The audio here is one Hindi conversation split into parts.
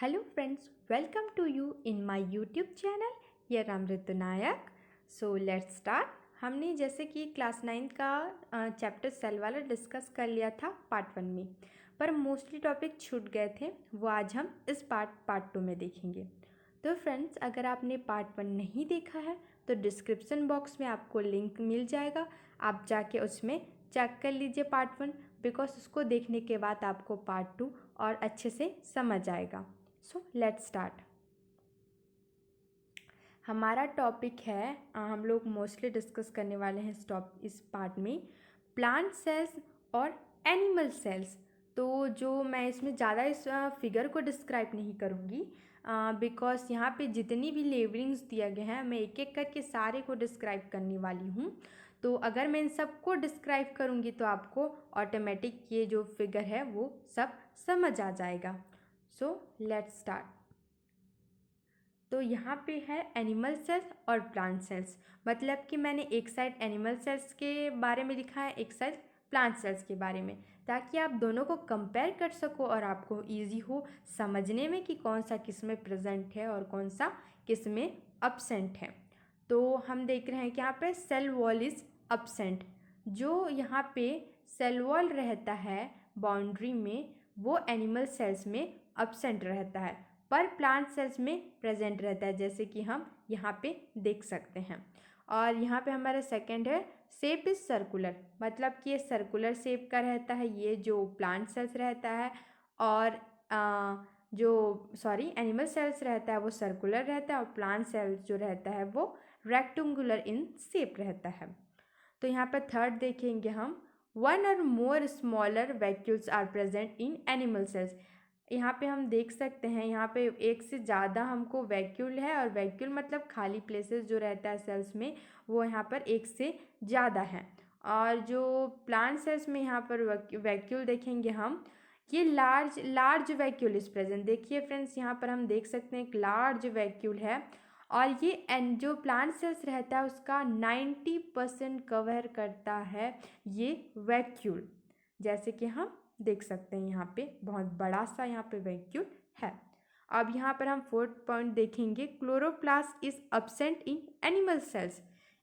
Hello friends, welcome to you in my YouTube channel. Here I'm Ritu Nayak. So let's start. हमने जैसे कि क्लास 9 का चैप्टर सेल वाला डिस्कस कर लिया था पार्ट 1 में, पर मोस्टली टॉपिक छूट गए थे, वो आज हम इस पार्ट 2 में देखेंगे। तो फ्रेंड्स, अगर आपने पार्ट 1 नहीं देखा है तो डिस्क्रिप्शन बॉक्स में आपको लिंक मिल जाएगा, आप जाके उसमें चेक कर लीजिए पार्ट 1, बिकॉज उसको देखने के बाद आपको पार्ट 2 और अच्छे से समझ आएगा। So let's start. हमारा टॉपिक है, हम लोग मोस्टली डिस्कस करने वाले हैं इस पार्ट में प्लांट सेल्स और एनिमल सेल्स। तो जो मैं इसमें ज़्यादा इस फिगर को डिस्क्राइब नहीं करूँगी, बिकॉज यहाँ पे जितनी भी लेबलिंग्स दिया गया है मैं एक एक करके सारे को डिस्क्राइब करने वाली हूँ। तो अगर मैं इन सबको डिस्क्राइब करूँगी तो आपको ऑटोमेटिक ये जो फिगर है वो सब समझ आ जाएगा। So let's start. तो यहाँ पे है एनिमल सेल्स और प्लांट सेल्स, मतलब कि मैंने एक साइड एनिमल सेल्स के बारे में लिखा है, एक साइड प्लांट सेल्स के बारे में, ताकि आप दोनों को कंपेयर कर सको और आपको इजी हो समझने में कि कौन सा किस में प्रेजेंट है और कौन सा किस में अब्सेंट है। तो हम देख रहे हैं कि यहाँ पे सेल वॉल इज अब्सेंट। जो यहाँ पे सेल वॉल रहता है बाउंड्री में, वो एनिमल सेल्स में अब्सेंट रहता है, पर प्लांट सेल्स में प्रेजेंट रहता है, जैसे कि हम यहाँ पे देख सकते हैं। और यहाँ पे हमारा सेकंड है शेप इज सर्कुलर, मतलब कि ये सर्कुलर शेप का रहता है, ये जो प्लांट सेल्स रहता है। और एनिमल सेल्स रहता है वो सर्कुलर रहता है, और प्लांट सेल्स जो रहता है वो रेक्टेंगुलर इन शेप रहता है। तो यहाँ पर थर्ड देखेंगे हम, वन और more smaller vacuoles are present in animal cells. यहाँ पे हम देख सकते हैं, यहाँ पे एक से ज़्यादा हमको वैक्यूल है, और वैक्यूल मतलब खाली प्लेसेस जो रहता है सेल्स में, वो यहाँ पर एक से ज़्यादा है। और जो प्लांट सेल्स में यहाँ पर वैक्यूल देखेंगे हम, ये लार्ज वैक्यूल इज प्रेजेंट। देखिए फ्रेंड्स, यहाँ पर हम देख सकते हैं एक लार्ज वैक्यूल है, और ये जो प्लांट सेल्स रहता है उसका 90% कवर करता है ये वैक्यूल, जैसे कि हम देख सकते हैं यहाँ पे बहुत बड़ा सा यहाँ पे वैक्यूल है। अब यहाँ पर हम फोर्थ पॉइंट देखेंगे, chloroplast is absent in animal sales.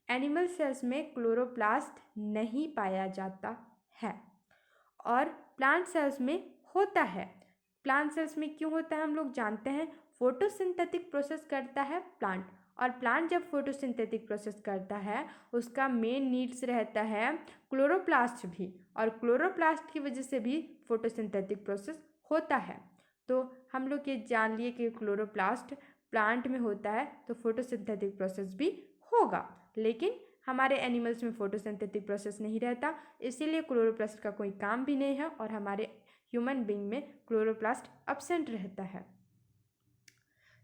Animal cells में क्लोरोप्लास्ट नहीं पाया जाता है, और प्लांट सेल्स में होता है। प्लांट सेल्स में क्यों होता है हम लोग जानते हैं, फोटोसिंथेटिक प्रोसेस करता है प्लांट, और प्लांट जब फोटोसिंथेटिक प्रोसेस करता है उसका मेन नीड्स रहता है क्लोरोप्लास्ट भी, और क्लोरोप्लास्ट की वजह से भी फोटोसिंथेटिक प्रोसेस होता है। तो हम लोग ये जान लिए कि क्लोरोप्लास्ट प्लांट में होता है तो फोटोसिंथेटिक प्रोसेस भी होगा, लेकिन हमारे एनिमल्स में फोटोसिंथेटिक प्रोसेस नहीं रहता, इसीलिए क्लोरोप्लास्ट का कोई काम भी नहीं है, और हमारे ह्यूमन बीइंग में क्लोरोप्लास्ट अब्सेंट रहता है।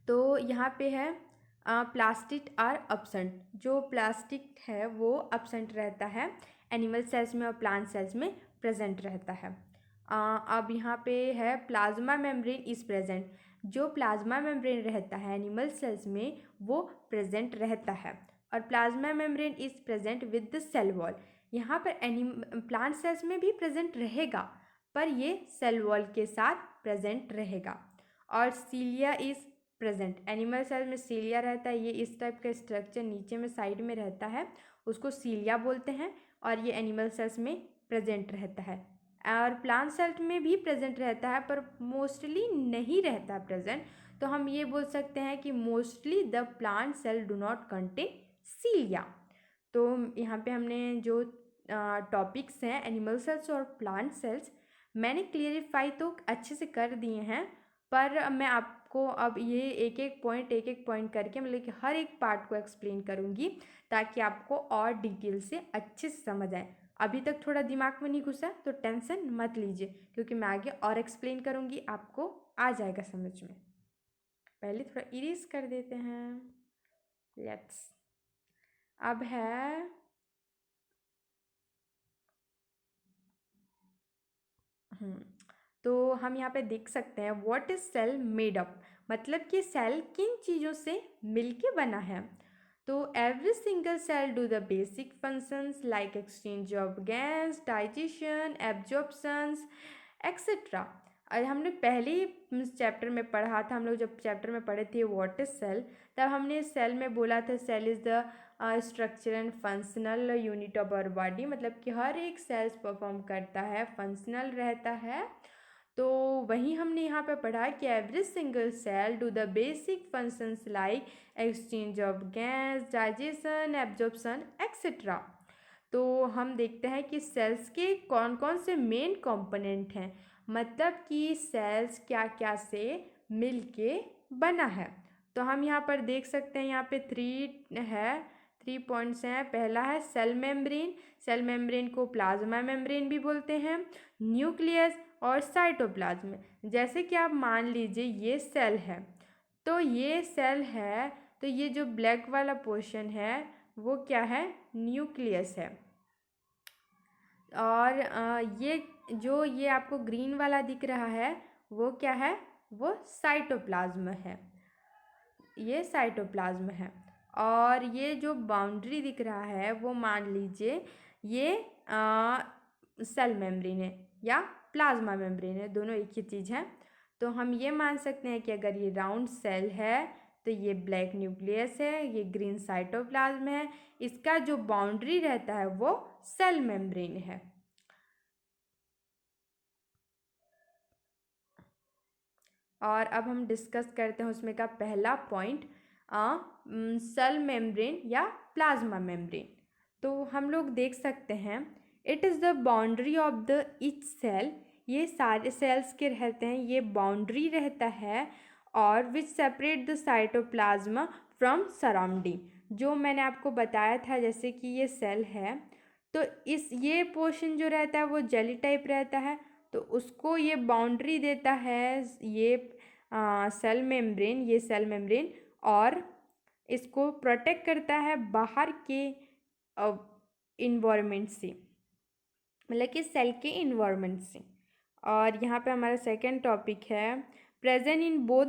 तो यहाँ पे है प्लास्टिक आर अब्सेंट। जो प्लास्टिक है वो अब्सेंट रहता है एनिमल सेल्स में, और प्लांट सेल्स में प्रेजेंट रहता है। अब यहाँ पे है प्लाज्मा मेम्ब्रेन इज प्रेजेंट। जो प्लाज्मा मेम्ब्रेन रहता है एनिमल सेल्स में वो प्रेजेंट रहता है, और plasma membrane is present with the cell wall. यहाँ पर प्लांट सेल्स में भी प्रेजेंट रहेगा, पर ये सेल वॉल के साथ प्रेजेंट रहेगा। और सीलिया इज प्रेजेंट। एनिमल सेल में सीलिया रहता है, ये इस टाइप का स्ट्रक्चर नीचे में साइड में रहता है, उसको सीलिया बोलते हैं, और ये एनिमल सेल्स में प्रेजेंट रहता है। और प्लांट सेल में भी प्रेजेंट रहता है, पर मोस्टली नहीं रहता है प्रेजेंट। तो हम ये बोल सकते हैं कि mostly the plant cell do not contain cilia. तो यहाँ पे हमने जो टॉपिक्स हैं एनिमल सेल्स और प्लांट सेल्स, मैंने क्लियरिफाई तो अच्छे से कर दिए हैं, पर मैं आपको अब ये एक एक पॉइंट करके मतलब कि हर एक पार्ट को एक्सप्लेन करूँगी, ताकि आपको और डिटेल से अच्छे से समझ आए। अभी तक थोड़ा दिमाग में नहीं घुसा तो टेंशन मत लीजिए, क्योंकि मैं आगे और एक्सप्लेन करूँगी, आपको आ जाएगा समझ में। पहले थोड़ा इरेज कर देते हैं। लेट्स, अब है तो हम यहाँ पे देख सकते हैं what is cell made up, मतलब कि सेल किन चीज़ों से मिलके बना है। तो every single cell do the basic functions like exchange of gas, digestion, absorptions etcetera. हमने पहले ही चैप्टर में पढ़ा था, हम लोग जब चैप्टर में पढ़े थे व्हाट इज सेल, तब हमने सेल में बोला था cell is the structure and functional unit of our body, मतलब कि हर एक सेल्स परफॉर्म करता है, फंक्शनल रहता है। तो वहीं हमने यहाँ पे पढ़ा कि every single cell do the basic functions like exchange of gas, digestion, absorption etcetera. तो हम देखते हैं कि सेल्स के कौन कौन से मेन कंपोनेंट हैं, मतलब कि सेल्स क्या क्या से मिल के बना है। तो हम यहाँ पर देख सकते हैं, यहाँ पे 3 पॉइंट्स हैं। पहला है सेल मेम्ब्रेन, सेल मेम्ब्रेन को प्लाज्मा मेम्ब्रेन भी बोलते हैं, न्यूक्लियस और साइटोप्लाज्म। जैसे कि आप मान लीजिए ये सेल है, तो ये सेल है, तो ये जो ब्लैक वाला पोर्शन है वो क्या है, न्यूक्लियस है। और ये आपको ग्रीन वाला दिख रहा है वो क्या है, वो साइटोप्लाज्म है, ये साइटोप्लाज्म है। और ये जो बाउंड्री दिख रहा है वो मान लीजिए ये सेल मेम्ब्रेन है या प्लाज्मा मेम्ब्रेन है, दोनों एक ही चीज़ है। तो हम ये मान सकते हैं कि अगर ये राउंड सेल है तो ये ब्लैक न्यूक्लियस है, ये ग्रीन साइटोप्लाज्म है, इसका जो बाउंड्री रहता है वो सेल मेम्ब्रेन है। और अब हम डिस्कस करते हैं उसमें का पहला पॉइंट, सेल मेम्ब्रेन या प्लाज्मा मेम्ब्रेन। तो हम लोग देख सकते हैं it is the boundary of the each cell, ये सारे सेल्स के रहते हैं, ये बाउंड्री रहता है, और विच separate the cytoplasm from surrounding. जो मैंने आपको बताया था, जैसे कि ये सेल है तो ये पोर्शन जो रहता है वो जेली टाइप रहता है, तो उसको ये बाउंड्री देता है ये सेल मेम्ब्रेन, ये सेल मेम्ब्रेन, और इसको प्रोटेक्ट करता है बाहर के इन्वायरमेंट से, मतलब कि सेल के इन्वायरमेंट से। और यहाँ पे हमारा सेकंड टॉपिक है present in both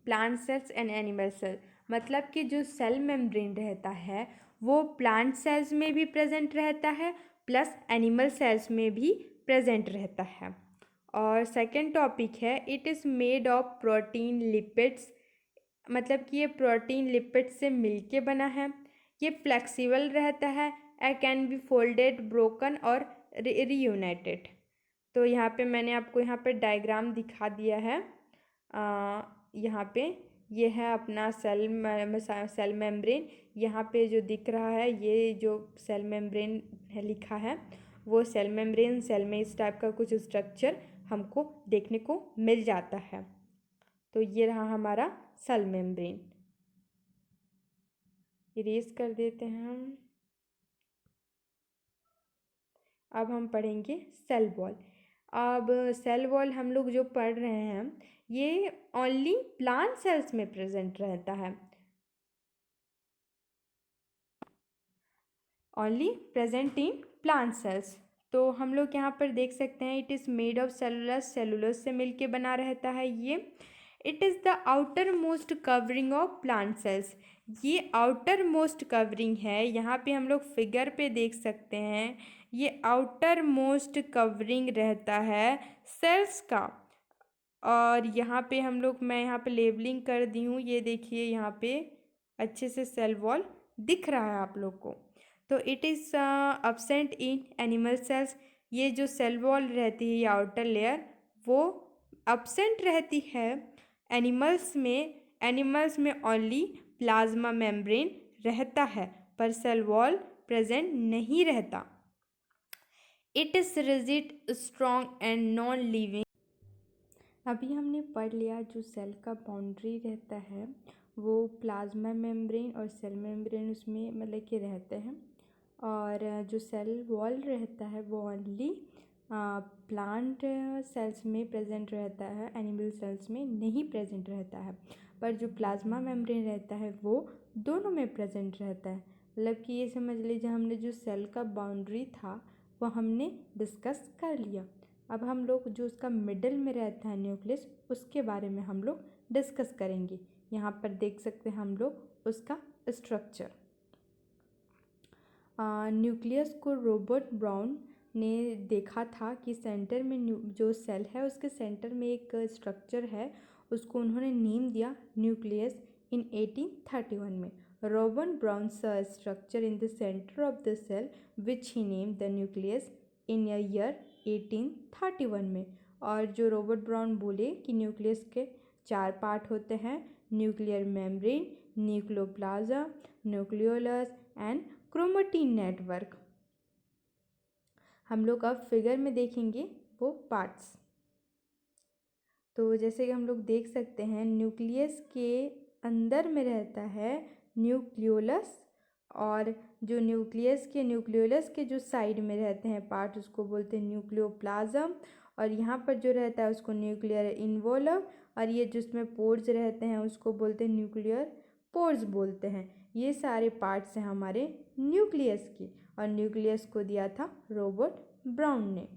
plant cells and animal cell, मतलब कि जो सेल मेम्ब्रेन रहता है वो प्लांट सेल्स में भी प्रेजेंट रहता है प्लस एनिमल सेल्स में भी प्रेजेंट रहता है। और सेकंड टॉपिक है it is made of protein lipids, मतलब कि ये प्रोटीन लिपिड से मिलके बना है, ये फ्लेक्सिबल रहता है, कैन बी फोल्डेड, ब्रोकन और रीयूनाइटेड। तो यहाँ पे मैंने आपको यहाँ पे डायग्राम दिखा दिया है, यहाँ पे ये है अपना सेल मेम्ब्रेन, यहाँ पे जो दिख रहा है ये जो सेल मेम्ब्रेन है लिखा है वो सेल मेम्ब्रेन, सेल में इस टाइप का कुछ स्ट्रक्चर हमको देखने को मिल जाता है। तो ये रहा हमारा सेल मेम्ब्रेन। इरेज कर देते हैं हम। अब हम पढ़ेंगे सेल वॉल। अब सेल वॉल हम लोग जो पढ़ रहे हैं ये ओनली प्लांट सेल्स में प्रेजेंट रहता है, only present in plant cells. तो हम लोग यहाँ पर देख सकते हैं it is made of cellulose, cellulose से मिलके बना रहता है ये। It is the outer most covering of plant cells, ये आउटर मोस्ट कवरिंग है, यहाँ पे हम लोग फिगर पे देख सकते हैं ये आउटर मोस्ट कवरिंग रहता है सेल्स का। और यहाँ पे हम लोग, मैं यहाँ पे लेबलिंग कर दी हूँ, ये देखिए यहाँ पे अच्छे से सेल वॉल दिख रहा है आप लोग को। तो it is absent in animal sales, ये जो सेल वॉल रहती है ये आउटर लेयर वो अब्सेंट रहती है एनिमल्स में। एनिमल्स में ओनली प्लाज्मा मेम्ब्रेन रहता है पर सेल वॉल प्रेजेंट नहीं रहता। It is rigid, strong and non living. अभी हमने पढ़ लिया जो सेल का बाउंड्री रहता है वो प्लाज्मा मेम्ब्रेन और सेल मेम्ब्रेन उसमें मतलब कि रहते हैं, और जो सेल वॉल रहता है वो ओनली प्लांट सेल्स में प्रेजेंट रहता है, एनिमल सेल्स में नहीं प्रेजेंट रहता है। पर जो प्लाज्मा मेम्ब्रेन रहता है वो दोनों में प्रेजेंट रहता है। मतलब कि ये समझ लीजिए हमने जो सेल का बाउंड्री था वो हमने डिस्कस कर लिया। अब हम लोग जो उसका मिडल में रहता है न्यूक्लियस, उसके बारे में हम लोग डिस्कस करेंगे। यहाँ पर देख सकते हैं हम लोग उसका स्ट्रक्चर। न्यूक्लियस को रॉबर्ट ब्राउन ने देखा था कि सेंटर में जो सेल है उसके सेंटर में एक स्ट्रक्चर है, उसको उन्होंने नेम दिया न्यूक्लियस इन 1831 में। Robert Brown saw structure in the centre of the cell which he name the nucleus in year 1831 में। और जो रॉबर्ट ब्राउन बोले कि न्यूक्लियस के 4 पार्ट होते हैं, nuclear membrane, nucleoplasm, nucleolus and chromatin network. हम लोग अब फिगर में देखेंगे वो पार्ट्स। तो जैसे कि हम लोग देख सकते हैं, न्यूक्लियस के अंदर में रहता है न्यूक्लियोलस, और जो न्यूक्लियोलस के जो साइड में रहते हैं पार्ट उसको बोलते हैं न्यूक्लियोप्लाज्म, और यहाँ पर जो रहता है उसको न्यूक्लियर इन्वोल्व, और ये जिसमें पोर्स रहते हैं उसको बोलते हैं न्यूक्लियर पोर्स बोलते हैं। ये सारे पार्ट्स हैं हमारे न्यूक्लियस के, और न्यूक्लियस को दिया था रॉबर्ट ब्राउन ने।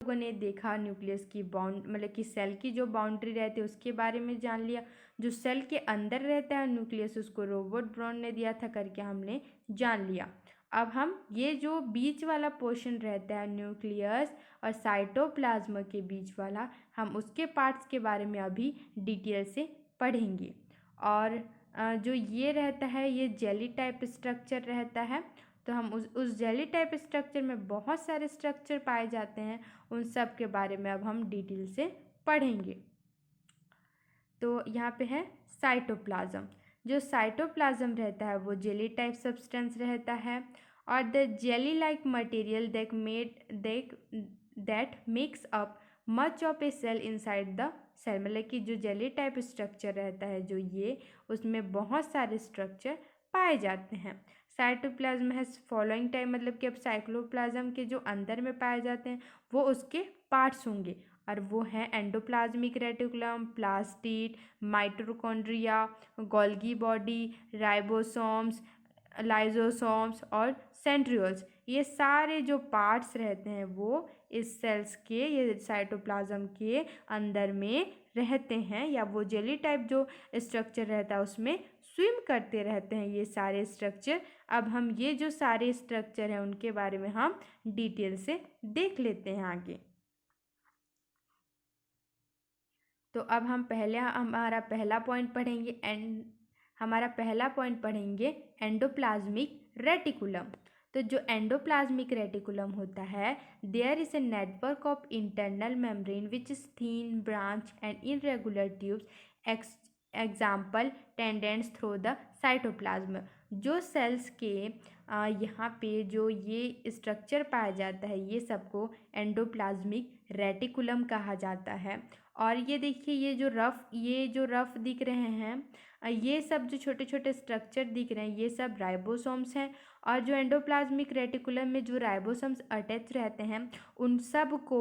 लोगों ने देखा न्यूक्लियस की मतलब कि सेल की जो बाउंड्री रहती है उसके बारे में जान लिया। जो सेल के अंदर रहता है न्यूक्लियस उसको रॉबर्ट ब्राउन ने दिया था करके हमने जान लिया। अब हम ये जो बीच वाला पोर्शन रहता है न्यूक्लियस और साइटोप्लाज्म के बीच वाला, हम उसके पार्ट्स के बारे में अभी डिटेल से पढ़ेंगे। और जो ये रहता है ये जेली टाइप स्ट्रक्चर रहता है, तो हम उस जेली टाइप स्ट्रक्चर में बहुत सारे स्ट्रक्चर पाए जाते हैं, उन सब के बारे में अब हम डिटेल से पढ़ेंगे। तो यहाँ पे है साइटोप्लाज्म। जो साइटोप्लाज्म रहता है वो जेली टाइप सब्सटेंस रहता है, और the jelly like material that makes up much of a cell inside the cell. मतलब कि जो जेली टाइप स्ट्रक्चर रहता है जो ये, उसमें बहुत सारे स्ट्रक्चर पाए जाते हैं। साइटोप्लाज्म है फॉलोइंग टाइप, मतलब कि अब साइक्लोप्लाज्म के जो अंदर में पाए जाते हैं वो उसके पार्ट्स होंगे, और वो हैं endoplasmic reticulum, plastid, mitochondria, Golgi body, ribosomes, lysosomes और सेंट्रियोल्स। ये सारे जो पार्ट्स रहते हैं वो इस सेल्स के, ये साइटोप्लाज्म के अंदर में रहते हैं, या वो जेली टाइप जो स्ट्रक्चर रहता है उसमें स्विम करते रहते हैं ये सारे स्ट्रक्चर। अब हम ये जो सारे स्ट्रक्चर हैं उनके बारे में हम डिटेल से देख लेते हैं आगे। तो अब हम हमारा पहला पॉइंट पढ़ेंगे एंडोप्लाज्मिक रेटिकुलम। तो जो एंडोप्लाज्मिक रेटिकुलम होता है, there is a network of internal membrane which is thin branch and irregular tubes example tendents through the cytoplasm. जो सेल्स के यहाँ पे जो ये स्ट्रक्चर पाया जाता है ये सबको एंडोप्लाज्मिक रेटिकुलम कहा जाता है। और ये देखिए ये जो रफ दिख रहे हैं, ये सब जो छोटे छोटे स्ट्रक्चर दिख रहे हैं ये सब राइबोसोम्स हैं, और जो एंडोप्लाज्मिक रेटिकुलम में जो राइबोसोम्स अटैच रहते हैं उन सब को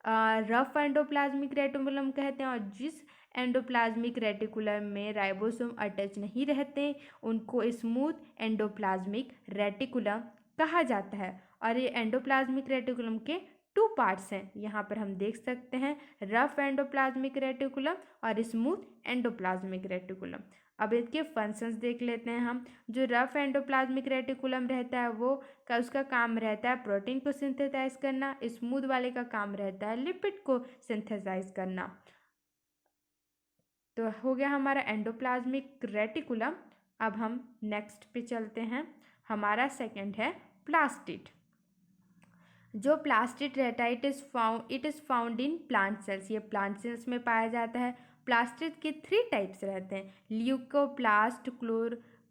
रफ एंडोप्लाज्मिक रेटिकुलम कहते हैं, और जिस एंडोप्लाज्मिक रेटिकुलम में राइबोसोम अटैच नहीं रहते उनको स्मूथ एंडोप्लाज्मिक रेटिकुलम कहा जाता है। और ये एंडोप्लाज्मिक रेटिकुलम के 2 पार्ट्स हैं, यहाँ पर हम देख सकते हैं रफ एंडोप्लाज्मिक रेटिकुलम और स्मूथ एंडोप्लाज्मिक रेटिकुलम। अब इसके फंक्शंस देख लेते हैं हम। जो रफ एंडोप्लाज्मिक रेटिकुलम रहता है वो उसका काम रहता है प्रोटीन को सिंथेसाइज करना, स्मूथ वाले का काम रहता है लिपिड को सिंथेसाइज करना। तो हो गया हमारा एंडोप्लाज्मिक रेटिकुलम। अब हम नेक्स्ट पे चलते हैं। हमारा सेकंड है प्लास्टिड। जो प्लास्टिड रहता है it is found in plant cells. ये प्लांट सेल्स में पाया जाता है। प्लास्टिड के 3 टाइप्स रहते हैं, ल्यूकोप्लास्ट,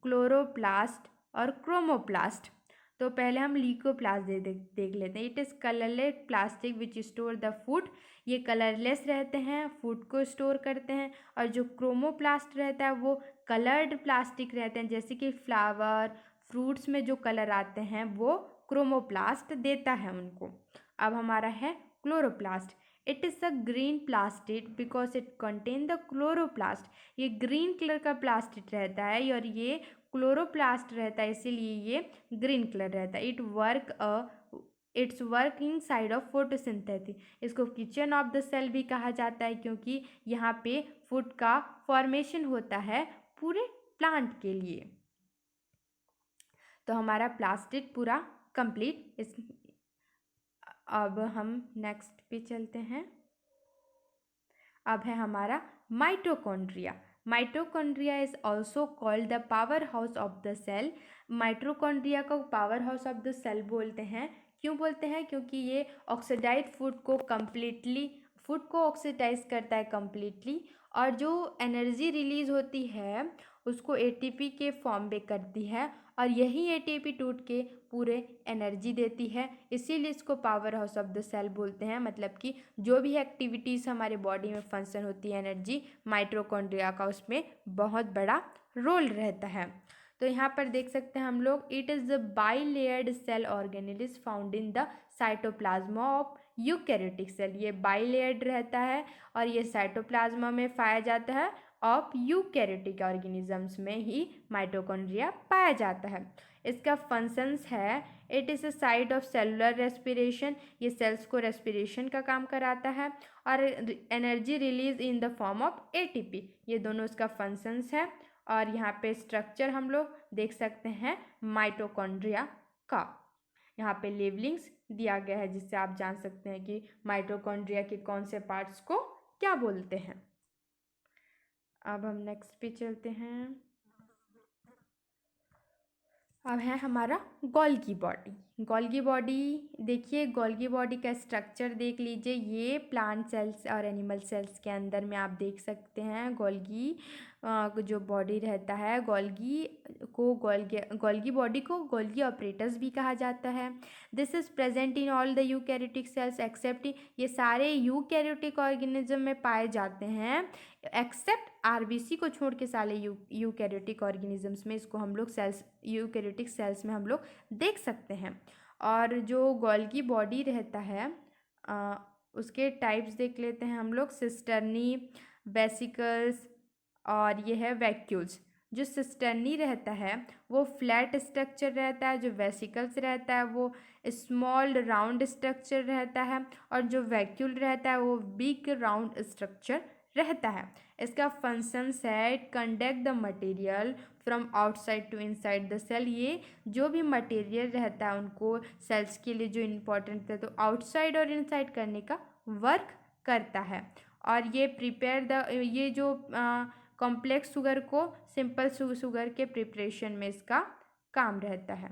क्लोरोप्लास्ट और क्रोमोप्लास्ट। तो पहले हम ल्यूकोप्लास्ट देख लेते हैं। It is colourless plastic which store the food. ये कलरलेस रहते हैं, फूड को स्टोर करते हैं। और जो क्रोमोप्लास्ट रहता है वो कलर्ड प्लास्टिक रहते हैं, जैसे कि फ्लावर फ्रूट्स में जो कलर आते हैं वो क्रोमोप्लास्ट देता है उनको। अब हमारा है chloroplast. It is a green plastid because it contain the chloroplast. ये ग्रीन कलर का प्लास्टिड रहता है और ये क्लोरोप्लास्ट रहता है, इसीलिए ये ग्रीन कलर रहता है। It's working side of photosynthesis. इसको किचन ऑफ द सेल भी कहा जाता है क्योंकि यहाँ पे फूड का फॉर्मेशन होता है पूरे प्लांट के लिए। तो हमारा प्लास्टिड पूरा कंप्लीट। इस अब हम नेक्स्ट पे चलते हैं। अब है हमारा mitochondria. Mitochondria is also called the power house of the cell. Mitochondria को power house of the cell बोलते हैं। क्यों बोलते हैं? क्योंकि ये ऑक्सीडाइज्ड फूड को ऑक्सीडाइज करता है कम्प्लीटली, और जो एनर्जी रिलीज होती है उसको एटीपी के फॉर्म में करती है, और यही एटीपी टूट के पूरे एनर्जी देती है। इसीलिए इसको power house of the cell बोलते हैं। मतलब कि जो भी एक्टिविटीज़ हमारे बॉडी में फंक्शन होती है एनर्जी, माइटोकॉन्ड्रिया का उसमें बहुत बड़ा रोल रहता है। तो यहाँ पर देख सकते हैं हम लोग, it is the bilayered cell organelles found in the cytoplasm of eukaryotic cell. ये बाइलेयर्ड रहता है और ये साइटोप्लाज्मा में पाया जाता है। ऑफ यूकैरियोटिक ऑर्गेनिजम्स में ही माइटोकॉन्ड्रिया पाया जाता है। इसका फंक्शंस है, it is a site of cellular respiration. ये सेल्स को रेस्पिरेशन का काम कराता है, और energy release in the form of ATP. ये दोनों इसका फंक्शंस है। और यहाँ पे स्ट्रक्चर हम लोग देख सकते हैं माइटोकॉन्ड्रिया का। यहाँ पे लेबलिंग्स दिया गया है जिससे आप जान सकते हैं कि माइटोकॉन्ड्रिया के कौन से पार्ट्स को क्या बोलते हैं। अब हम नेक्स्ट पे चलते हैं। अब है हमारा गोल्गी बॉडी। गोल्गी बॉडी देखिए, गोल्गी बॉडी का स्ट्रक्चर देख लीजिए। ये प्लांट सेल्स और एनिमल सेल्स के अंदर में आप देख सकते हैं गोल्गी जो बॉडी रहता है। गोल्गी बॉडी को गोल्गी ऑपरेटस भी कहा जाता है। This is present in all the eukaryotic cells except, ये सारे यूकैरियोटिक ऑर्गेनिज्म में पाए जाते हैं एक्सेप्ट आरबीसी को छोड़ के सारे यूकैरियोटिक ऑर्गेनिजम्स में इसको हम लोग सेल्स, यूकैरियोटिक सेल्स में हम लोग देख सकते हैं। और जो गोल्गी बॉडी रहता है उसके टाइप्स देख लेते हैं हम लोग। सिस्टर्नी, वेसिकल्स और ये है वैक्यूल्स। जो सिस्टर्नी रहता है वो फ्लैट स्ट्रक्चर रहता है, जो वेसिकल्स रहता है वो स्मॉल राउंड स्ट्रक्चर रहता है, और जो वैक्यूल रहता है वो बिग राउंड स्ट्रक्चर रहता है। इसका फंक्शंस है, it conduct the material from outside to inside the cell. ये जो भी मटेरियल रहता है उनको सेल्स के लिए जो इम्पोर्टेंट है तो आउटसाइड और इनसाइड करने का वर्क करता है। और ये ये जो कॉम्प्लेक्स शुगर को सिंपल शुगर के प्रिपरेशन में इसका काम रहता है।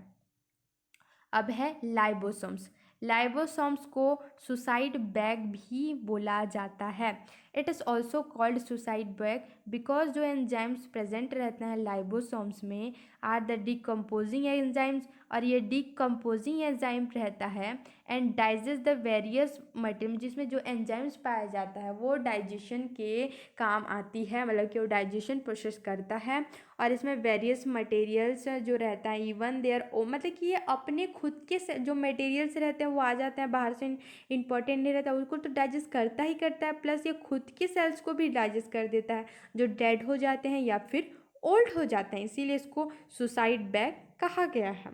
अब है लाइबोसोम्स। लाइबोसोम्स को सुसाइड बैग भी बोला जाता है। It is also called suicide bag because जो एंजाइम्स प्रेजेंट रहते हैं लाइबोसोम्स में आर द डिकम्पोजिंग एंजाइम्स, और ये डिकम्पोजिंग एंजाइम रहता है and digest the various material. जिसमें जो एंजाइम्स पाया जाता है वो डाइजेशन के काम आती है, मतलब कि वो डाइजेशन प्रोसेस करता है। और इसमें वेरियस मटेरियल्स जो रहता है इवन देयर मतलब कि ये अपने खुद के जो मटेरियल्स रहते हैं वो आ जाते हैं बाहर से, इंपॉर्टेंट नहीं रहता, उसको तो डाइजेस्ट करता ही करता है, प्लस ये खुद के सेल्स को भी डाइजेस्ट कर देता है जो डेड हो जाते हैं या फिर ओल्ड हो जाते हैं। इसीलिए इसको सुसाइड बैग कहा गया है।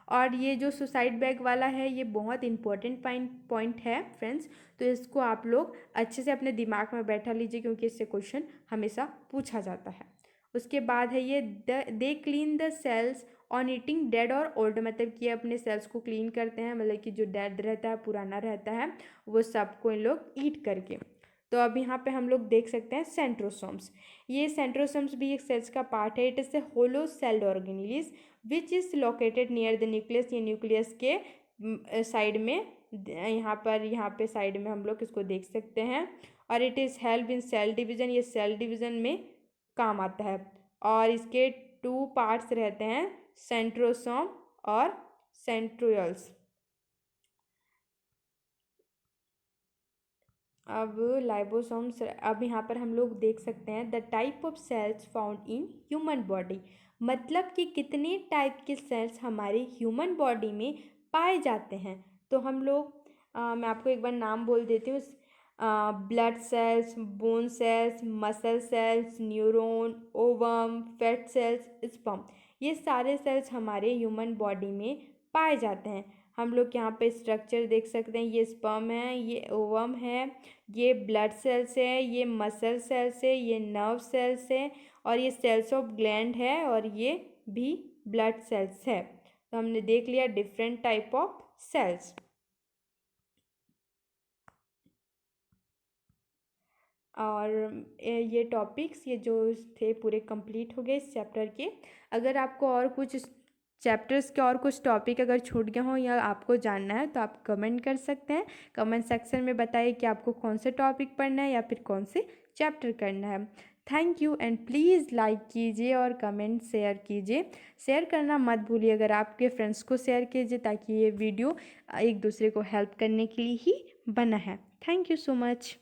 और ये जो सुसाइड बैग वाला है ये बहुत इंपॉर्टेंट पॉइंट है फ्रेंड्स, तो इसको आप लोग अच्छे से अपने दिमाग में बैठा लीजिए क्योंकि इससे क्वेश्चन हमेशा पूछा जाता है। उसके बाद है ये they clean the cells on eating dead और ओल्ड। मतलब कि अपने सेल्स को क्लीन करते हैं, मतलब कि जो डेड रहता है पुराना रहता है वो सबको इन लोग ईट करके। तो अब यहाँ पे हम लोग देख सकते हैं सेंट्रोसोम्स। ये सेंट्रोसोम्स भी एक सेल्स का पार्ट है। It is a hollow celled organelles which is located near the nucleus. ये न्यूक्लियस के साइड में, यहाँ पे साइड में हम लोग इसको देख सकते हैं। और it is help in cell division, ये सेल डिवीज़न में काम आता है। और इसके 2 पार्ट्स रहते हैं, सेंट्रोसोम और सेंट्रियोल्स। अब लाइबोसोम्स, अब यहाँ पर हम लोग देख सकते हैं the type of cells found in human body. मतलब कि कितने टाइप के सेल्स हमारे ह्यूमन बॉडी में पाए जाते हैं। तो हम लोग मैं आपको एक बार नाम बोल देती हूँ। Blood cells, bone cells, muscle cells, neuron, ovum, fat cells, sperm, ये सारे सेल्स हमारे ह्यूमन बॉडी में पाए जाते हैं। हम लोग यहाँ पे स्ट्रक्चर देख सकते हैं, ये स्पर्म है, ये ओवम है, ये ब्लड सेल्स है, ये मसल सेल्स है, ये नर्व सेल्स है, और ये सेल्स ऑफ ग्लैंड है, और ये भी ब्लड सेल्स है। तो हमने देख लिया डिफरेंट टाइप ऑफ सेल्स। और ये टॉपिक्स ये जो थे पूरे कंप्लीट हो गए इस चैप्टर के। अगर आपको और कुछ चैप्टर्स के और कुछ टॉपिक अगर छूट गए हों या आपको जानना है तो आप कमेंट कर सकते हैं। कमेंट सेक्शन में बताइए कि आपको कौन से टॉपिक पढ़ना है या फिर कौन से चैप्टर करना है। Thank you and please like कीजिए और कमेंट शेयर कीजिए। शेयर करना मत भूलिए, अगर आपके फ्रेंड्स को शेयर कीजिए ताकि ये वीडियो एक दूसरे को हेल्प करने के लिए ही बना है। Thank you so much.